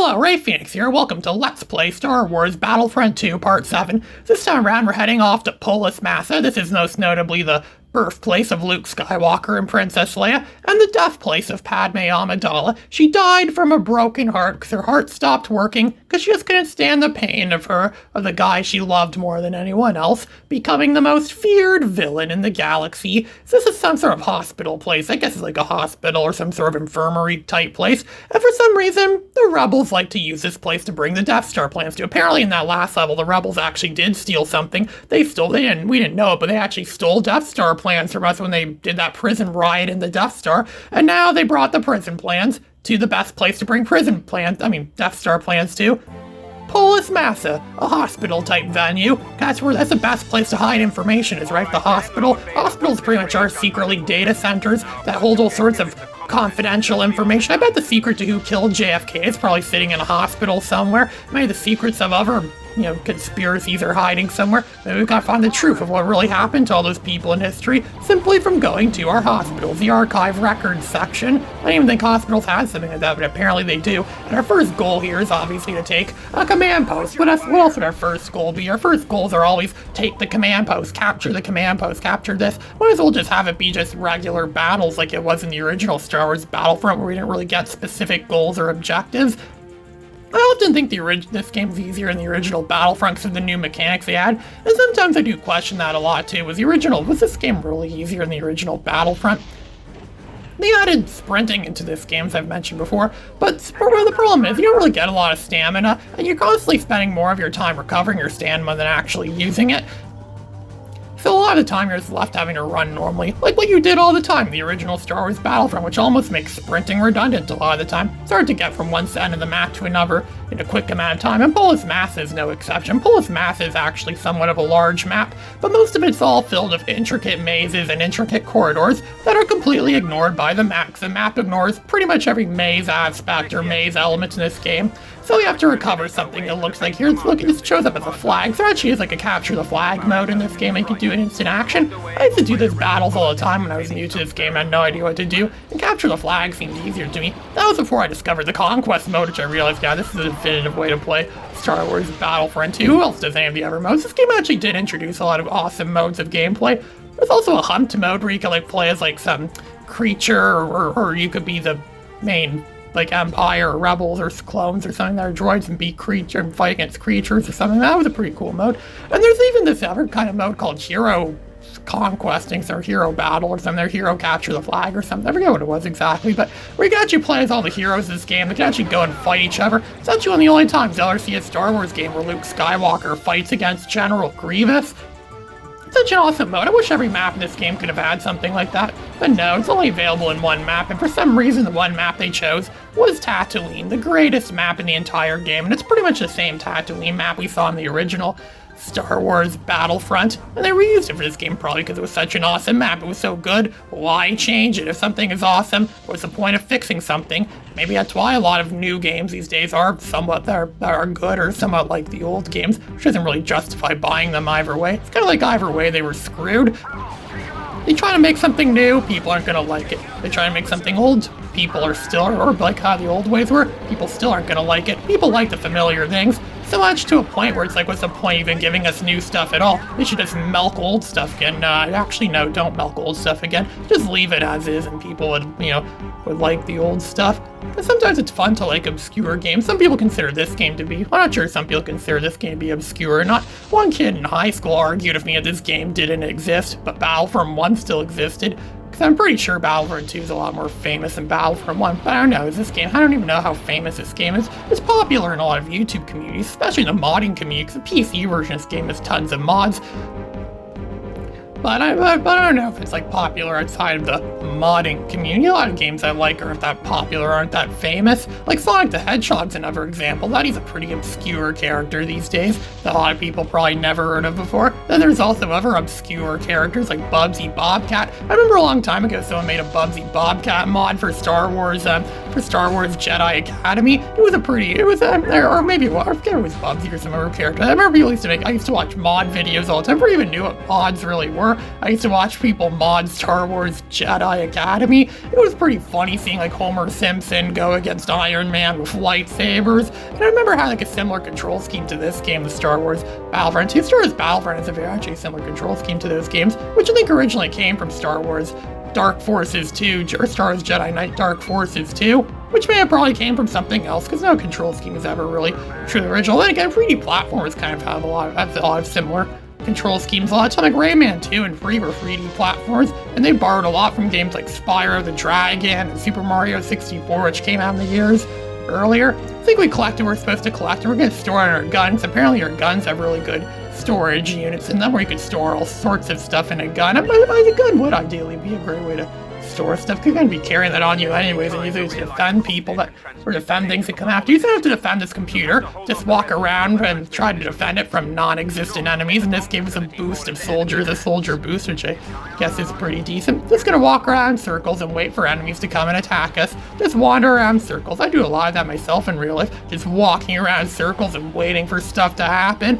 Hello, Ray Phoenix here. Welcome to Let's Play Star Wars Battlefront 2 Part 7. This time around, we're heading off to Polis Massa. This is most notably the birthplace of Luke Skywalker and Princess Leia, and the death place of Padme Amidala. She died from a broken heart because her heart stopped working because she just couldn't stand the pain of the guy she loved more than anyone else, becoming the most feared villain in the galaxy. So this is some sort of hospital place. I guess it's like a hospital or some sort of infirmary type place. And for some reason, the rebels like to use this place to bring the Death Star plans to. Apparently in that last level, the rebels actually did steal something. We didn't know it, but they actually stole Death Star plans from us when they did that prison riot in the Death Star, and now they brought the prison plans to the best place to bring Death Star plans to. Polis Massa, a hospital-type venue. That's the best place to hide information is, right? The hospital. Hospitals pretty much are secretly data centers that hold all sorts of confidential information. I bet the secret to who killed JFK is probably sitting in a hospital somewhere. Maybe the secrets of other, conspiracies are hiding somewhere. Maybe we've got to find the truth of what really happened to all those people in history simply from going to our hospitals, the archive records section. I don't even think hospitals have something like that, but apparently they do. And our first goal here is obviously to take a command post. What else would our first goal be? Our first goals are always take the command post, capture the command post, capture this. Might as well just have it be just regular battles like it was in the original Star Wars Battlefront, where we didn't really get specific goals or objectives. I often think this game's easier in the original Battlefront because of the new mechanics they had, and sometimes I do question that a lot too. Was this game really easier in the original Battlefront? They added sprinting into this game, as I've mentioned before, but the problem is you don't really get a lot of stamina, and you're constantly spending more of your time recovering your stamina than actually using it. So a lot of the time you're just left having to run normally, like what you did all the time in the original Star Wars Battlefront, which almost makes sprinting redundant a lot of the time. It's hard to get from one end of the map to another in a quick amount of time, and Polis Massa is no exception. Polis Massa is actually somewhat of a large map, but most of it's all filled with intricate mazes and intricate corridors that are completely ignored by the map. The map ignores pretty much every maze aspect or maze element in this game. So we have to recover something that looks like here. It shows up as a flag. So there actually is like a capture the flag mode in this game. You can do an instant action. I used to do these battles all the time when I was new to this game. I had no idea what to do. And capture the flag seemed easier to me. That was before I discovered the conquest mode, which I realized, yeah, this is a definitive way to play Star Wars Battlefront 2. Who else does any of the other modes? This game actually did introduce a lot of awesome modes of gameplay. There's also a hunt mode where you can play as some creature, or you could be the main Empire or Rebels or clones or something that are droids and fight against creatures or something. That was a pretty cool mode. And there's even this other kind of mode called Hero Conquesting, or Hero Battle or something, or Hero Capture the Flag or something. I forget what it was exactly, but where you can actually play as all the heroes in this game. They can actually go and fight each other. It's actually one of the only times you'll ever see a Star Wars game where Luke Skywalker fights against General Grievous. Such an awesome mode. I wish every map in this game could have had something like that, but no, it's only available in one map, and for some reason the one map they chose was Tatooine, the greatest map in the entire game, and it's pretty much the same Tatooine map we saw in the original Star Wars Battlefront, and they reused it for this game probably because it was such an awesome map. It was so good. Why change it? If something is awesome, what's the point of fixing something? Maybe that's why a lot of new games these days are somewhat are good or somewhat like the old games, which doesn't really justify buying them either way. It's kind of like either way they were screwed. They try to make something new, people aren't gonna like it. They try to make something old, people are still, or like how the old ways were, people still aren't gonna like it. People like the familiar things. So much to a point where it's like, what's the point even giving us new stuff at all? They should just milk old stuff again. Actually, no, don't milk old stuff again. Just leave it as is, and people would like the old stuff. But sometimes it's fun to like obscure games. Some people consider this game to be, I'm not sure some people consider this game to be obscure or not. One kid in high school argued with me that this game didn't exist, but Battlefront 1 still existed. I'm pretty sure Battlefront 2 is a lot more famous than Battlefront 1, but I don't know, I don't even know how famous this game is. It's popular in a lot of YouTube communities, especially the modding community, because the PC version of this game has tons of mods. But I don't know if it's popular outside of the modding community. A lot of games I like aren't that popular, aren't that famous. Like Sonic the Hedgehog's another example. That he's a pretty obscure character these days that a lot of people probably never heard of before. Then there's also other obscure characters like Bubsy Bobcat. I remember a long time ago someone made a Bubsy Bobcat mod for Star Wars Jedi Academy. It was or maybe I forget it was Bubsy or some other character. I remember I used to watch mod videos all the time. I never even knew what mods really were. I used to watch people mod Star Wars Jedi Academy. It was pretty funny seeing like Homer Simpson go against Iron Man with lightsabers. And I remember having like a similar control scheme to this game, the Star Wars Battlefront 2. Star Wars Battlefront is a very actually similar control scheme to those games, which I think originally came from Star Wars Dark Forces 2, or Star Wars Jedi Knight Dark Forces 2, which may have probably came from something else, because no control scheme is ever really truly original. Then again, 3D platformers kind of have a lot of similar control schemes. A lot of time, like Rayman 2 and 3 were 3D platforms, and they borrowed a lot from games like Spyro the Dragon and Super Mario 64, which came out in the years earlier. I think we collected what we're supposed to collect, and we're going to store it in our guns. Apparently our guns have really good storage units in them where you could store all sorts of stuff in a gun. A gun would ideally be a great way to store stuff, because you're going to be carrying that on you anyways, and use it to defend people or defend things that come after you. You don't have to defend this computer, just walk around and try to defend it from non-existent enemies, and this gives us a boost of soldiers, a soldier boost, which I guess is pretty decent. Just gonna walk around in circles and wait for enemies to come and attack us. Just wander around in circles. I do a lot of that myself in real life, just walking around in circles and waiting for stuff to happen.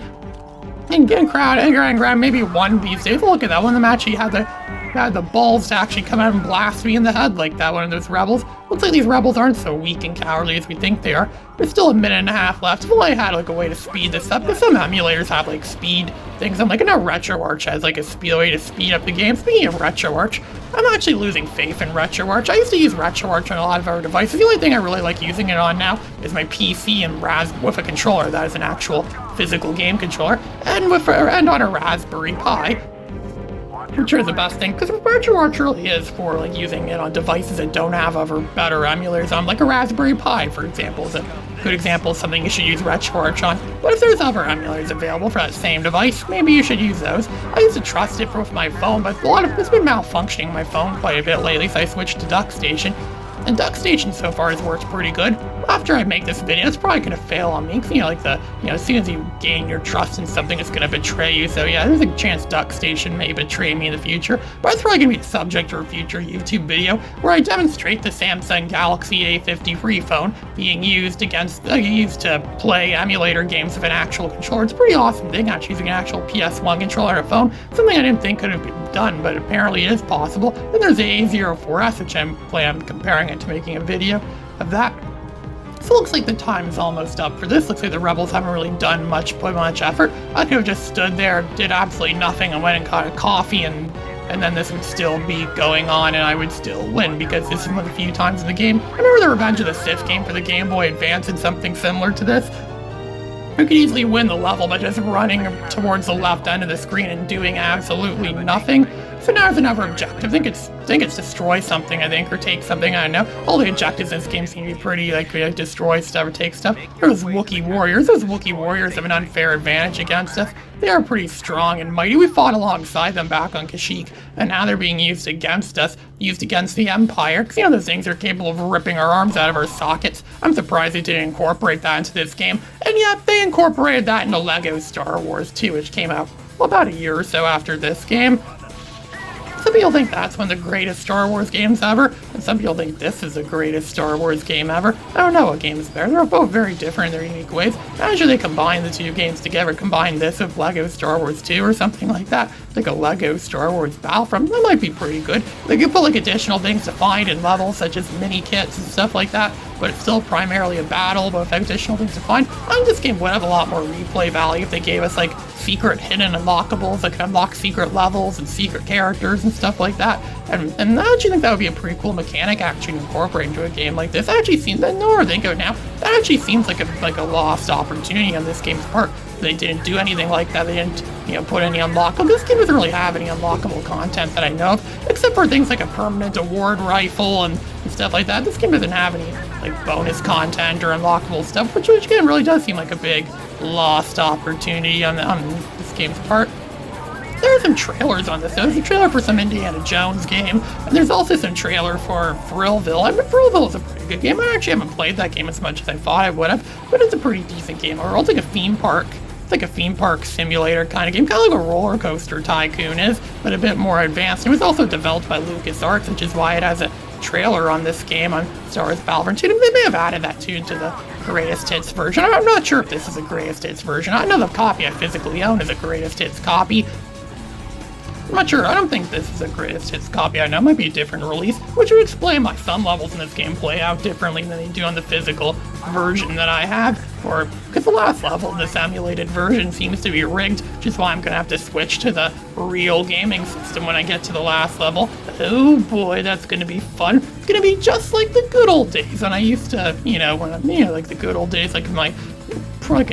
And getting crowd and grab maybe one these days. Look at that one. The match he had the balls to actually come out and blast me in the head like that one of those rebels. Looks like these rebels aren't so weak and cowardly as we think they are. There's still a minute and a half left. If only I had like a way to speed this up, because some emulators have like speed things. I'm like, I know RetroArch has like a way to speed up the game. Speaking of RetroArch, I'm actually losing faith in RetroArch. I used to use RetroArch on a lot of our devices. The only thing I really like using it on now is my PC and with a controller that is an actual physical game controller, and on a Raspberry Pi, which is the best thing, because RetroArch really is for like using it on devices that don't have other better emulators on, like a Raspberry Pi, for example, is a good example of something you should use RetroArch on. But if there's other emulators available for that same device, maybe you should use those. I used to trust it with my phone, but it's been malfunctioning my phone quite a bit lately, so I switched to DuckStation. And DuckStation so far has worked pretty good. After I make this video, it's probably going to fail on me, because, as soon as you gain your trust in something, it's going to betray you. So yeah, there's a chance DuckStation may betray me in the future, but it's probably going to be the subject of a future YouTube video where I demonstrate the Samsung Galaxy A53 phone being used to play emulator games with an actual controller. It's a pretty awesome thing, actually, using an actual PS1 controller on a phone. Something I didn't think could have been done, but apparently it is possible. Then there's the A04S, which I'm comparing it to making a video of that. So it looks like the time is almost up for this. Looks like the rebels haven't really put much effort. I could have just stood there, did absolutely nothing, and went and got a coffee, and then this would still be going on, and I would still win, because this is one of the few times in the game. I remember the Revenge of the Sith game for the Game Boy Advance and something similar to this. You could easily win the level by just running towards the left end of the screen and doing absolutely nothing. So now there's another objective. I think it's destroy something, or take something, I don't know. All the objectives in this game seem to be pretty, destroy stuff or take stuff. There's Wookiee warriors. Those Wookiee warriors have an unfair advantage against us. They are pretty strong and mighty. We fought alongside them back on Kashyyyk, and now they're being used against us, used against the Empire, because, those things are capable of ripping our arms out of our sockets. I'm surprised they didn't incorporate that into this game, and yet they incorporated that into LEGO Star Wars 2, which came out about a year or so after this game. Some people think that's one of the greatest Star Wars games ever, and some people think this is the greatest Star Wars game ever. I don't know what game is better. They're both very different in their unique ways. Imagine they combine the two games together, combine this with LEGO Star Wars 2 or something like that, like a LEGO Star Wars Battlefront. That might be pretty good. They could put additional things to find in levels, such as mini kits and stuff like that, but it's still primarily a battle, but with additional things to find. I think this game would have a lot more replay value if they gave us secret hidden unlockables that could unlock secret levels and secret characters and stuff like that. And I actually think that would be a pretty cool mechanic actually to incorporate into a game like this. That actually seems, the more I think of it now, that actually seems like a lost opportunity on this game's part. They didn't do anything like that. They didn't, put any unlockable. This game doesn't really have any unlockable content that I know of, except for things like a permanent award rifle and stuff like that. This game doesn't have any bonus content or unlockable stuff, which again really does seem like a big lost opportunity on this game's part. There are some trailers on this. There's a trailer for some Indiana Jones game, and there's also some trailer for Thrillville. Thrillville is a pretty good game. I actually haven't played that game as much as I thought I would have, but it's a pretty decent game overall. It's like a theme park It's like a theme park simulator kind of game, kind of like a roller coaster tycoon is, but a bit more advanced. It was also developed by LucasArts, which is why it has a trailer on this game on Star Wars Battlefront 2. They may have added that too to the greatest hits version. I'm not sure if this is a greatest hits version. I know the copy I physically own is a greatest hits copy. I'm not sure. I don't think this is a greatest hits copy. I know it might be a different release, which would explain why some levels in this game play out differently than they do on the physical version that I have. Because the last level of this emulated version seems to be rigged, which is why I'm going to have to switch to the real gaming system when I get to the last level. Oh boy, that's going to be fun. It's going to be just like the good old days when I used to, like the good old days, like in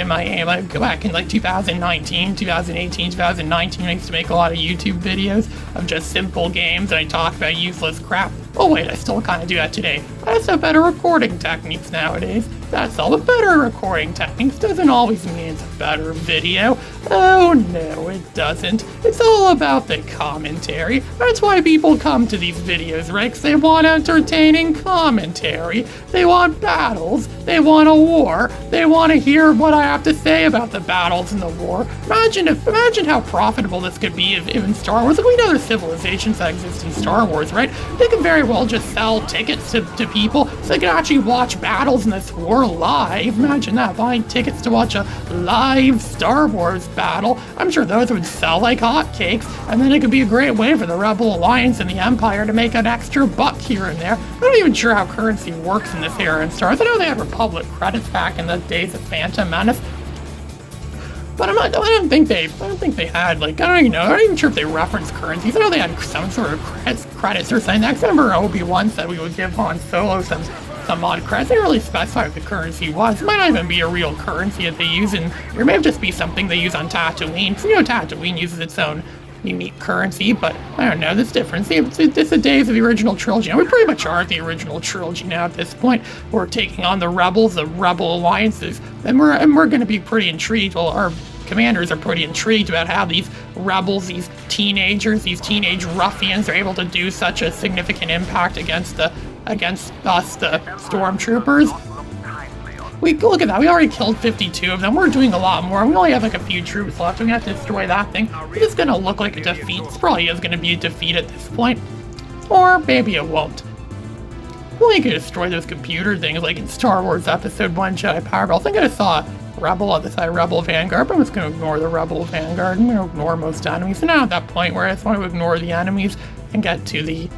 my aim, I go back in like 2019, 2018, 2019, I used to make a lot of YouTube videos of just simple games, and I talk about useless crap. Oh wait, I still kind of do that today. I just have better recording techniques nowadays. That's all. The better recording techniques doesn't always mean it's a better video. Oh no, it doesn't. It's all about the commentary. That's why people come to these videos, right? 'Cause they want entertaining commentary. They want battles. They want a war. They want to hear what I have to say about the battles and the war. Imagine how profitable this could be if in Star Wars. Like, we know there's civilizations that exist in Star Wars, right? They could very well just sell tickets to people so they can actually watch battles in this war live. Imagine that, buying tickets to watch a live Star Wars battle. I'm sure those would sell like hotcakes, and then it could be a great way for the Rebel Alliance and the Empire to make an extra buck here and there. I'm not even sure how currency works in this era in Star Wars. I know they had Republic credits back in the days of Phantom Menace, but I don't think they had, like, I don't even sure if they referenced currencies. I know they had some sort of credits or something. I remember Obi-Wan said we would give Han Solo some odd credits. They didn't really specify what the currency was. It might not even be a real currency that they use, and it may have just be something they use on Tatooine. Because, Tatooine uses its own unique currency, but I don't know, that's different. See, it's the days of the original trilogy. And we pretty much are the original trilogy now at this point. We're taking on the rebels, the rebel alliances, and we're going to be pretty intrigued. Well, our commanders are pretty intrigued about how these rebels, these teenagers, these teenage ruffians are able to do such a significant impact against us, the stormtroopers. Look at that, we already killed 52 of them. We're doing a lot more. We only have like a few troops left. We're gonna have to destroy that thing. It's gonna look like a defeat. This probably is gonna be a defeat at this point. Or maybe it won't. Well, you can destroy those computer things like in Star Wars Episode 1 Jedi Power Battle. I think I just saw a Rebel on the side, Rebel Vanguard, but I'm just going to ignore the Rebel Vanguard. I'm going to ignore most enemies. So now at that point where I just want to ignore the enemies and get to the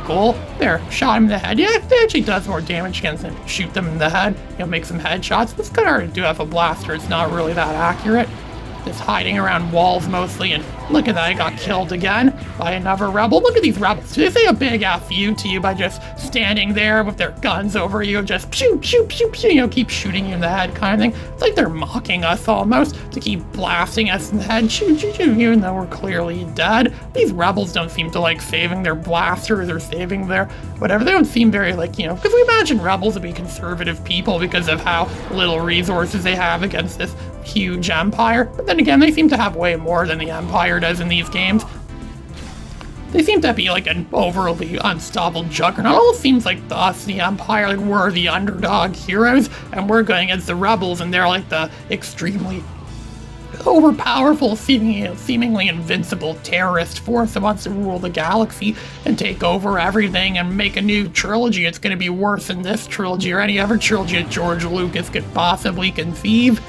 goal. There, shot him in the head. Yeah, it actually does more damage against them. Shoot them in the head, make some headshots. It's kind of hard to do have a blaster. It's not really that accurate. Just hiding around walls mostly, and look at that, I got killed again by another rebel. Look at these rebels. Do they say a big F you to you by just standing there with their guns over you, just shoot, shoot, shoot, shoot, keep shooting you in the head kind of thing? It's like they're mocking us almost to keep blasting us in the head, shoot, shoot, shoot, even though we're clearly dead. These rebels don't seem to like saving their blasters or saving their whatever. They don't seem very because we imagine rebels to be conservative people because of how little resources they have against this huge empire. But then again, they seem to have way more than the Empire does in these games. They seem to be like an overly unstoppable juggernaut. It almost seems like us, the Empire, like we're the underdog heroes, and we're going against the rebels, and they're like the extremely overpowerful, seemingly invincible terrorist force that wants to rule the galaxy and take over everything and make a new trilogy. It's going to be worse than this trilogy or any other trilogy that George Lucas could possibly conceive.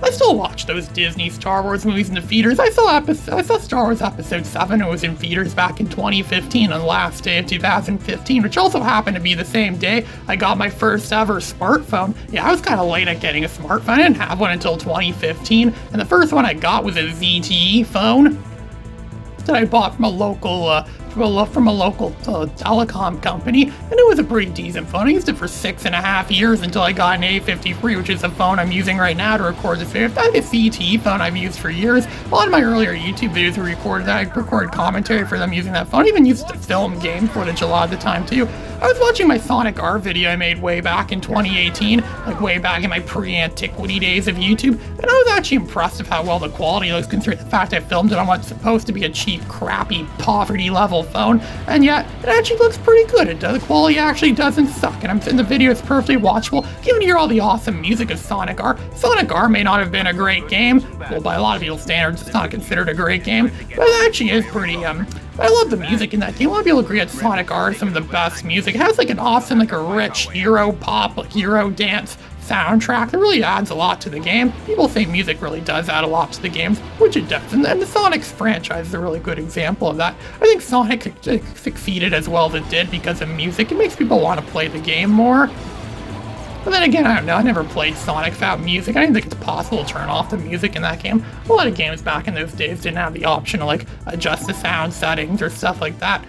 I still watch those Disney Star Wars movies in the theaters. I saw Star Wars Episode 7. It was in theaters back in 2015 on the last day of 2015, which also happened to be the same day I got my first ever smartphone. Yeah, I was kind of late at getting a smartphone. I didn't have one until 2015, and the first one I got was a ZTE phone that I bought from a local telecom company, and it was a pretty decent phone. I used it for 6.5 years until I got an A53, which is the phone I'm using right now to record this video. That's a CT phone I've used for years. A lot of my earlier YouTube videos were recorded. I recorded commentary for them using that phone. I even used to film game footage a lot of the time too. I was watching my Sonic R video I made way back in 2018, like way back in my pre-antiquity days of YouTube, and I was actually impressed with how well the quality looks considering the fact I filmed it on what's supposed to be a cheap, crappy, poverty-level phone, and yet it actually looks pretty good. The quality actually doesn't suck, and the video is perfectly watchable. You can hear all the awesome music of Sonic R. Sonic R may not have been a great game. Well, by a lot of people's standards, it's not considered a great game, but it actually is pretty, I love the music in that game. A lot of people agree that Sonic R is some of the best music. It has like an awesome, like a rich Euro pop, like Euro dance soundtrack that really adds a lot to the game. People say music really does add a lot to the games, which it does. And the Sonic's franchise is a really good example of that. I think Sonic succeeded as well as it did because of music. It makes people want to play the game more. But then again, I don't know, I never played Sonic without music. I didn't think it's possible to turn off the music in that game. A lot of games back in those days didn't have the option to like adjust the sound settings or stuff like that.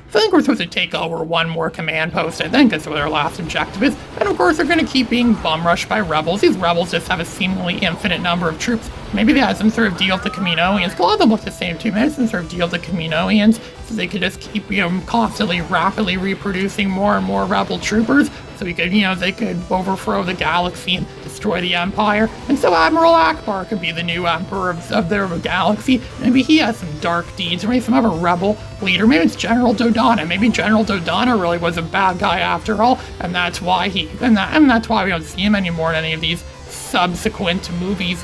So I think we're supposed to take over one more command post, I think, that's what our last objective is. And of course, they're going to keep being bum rushed by rebels. These rebels just have a seemingly infinite number of troops. Maybe they had some sort of deal with the Kaminoans. A lot of them look the same too. Maybe they had some sort of deal with the Kaminoans, so they could just keep, constantly, rapidly reproducing more and more rebel troopers. So we could, they could overthrow the galaxy and destroy the Empire. And so Admiral Akbar could be the new emperor of their galaxy. Maybe he has some dark deeds, or maybe some other rebel leader. Maybe it's General Dodonna. Maybe General Dodonna really was a bad guy after all, and that's why that's why we don't see him anymore in any of these subsequent movies,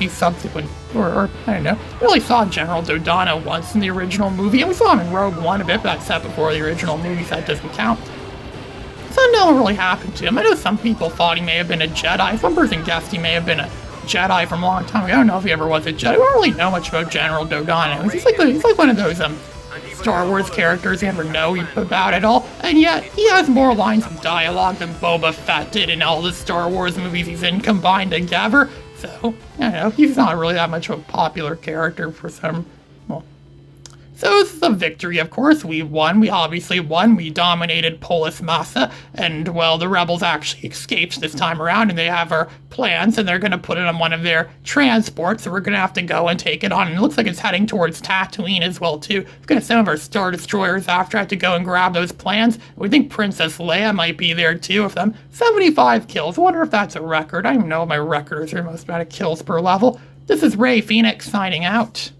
or I don't know. We only saw General Dodonna once in the original movie, and we saw him in Rogue One a bit, but that's set before the original movie, so that doesn't count. So I don't know what really happened to him. I know some people thought he may have been a Jedi. Some person guessed he may have been a Jedi from a long time ago. I don't know if he ever was a Jedi. We don't really know much about General Dodonna. He's like one of those Star Wars characters you never know about at all, and yet he has more lines of dialogue than Boba Fett did in all the Star Wars movies he's in combined together. So, I don't know, he's not really that much of a popular character for some, well. So it's a victory, of course. We won. We obviously won. We dominated Polis Massa, and, well, the rebels actually escaped this time around, and they have our plans, and they're going to put it on one of their transports, so we're going to have to go and take it on. And it looks like it's heading towards Tatooine as well, too. We're going to send our Star Destroyers after I have to go and grab those plans. We think Princess Leia might be there, too, with them. 75 kills. I wonder if that's a record. I don't even know what my records are, most amount of kills per level. This is Ray Phoenix signing out.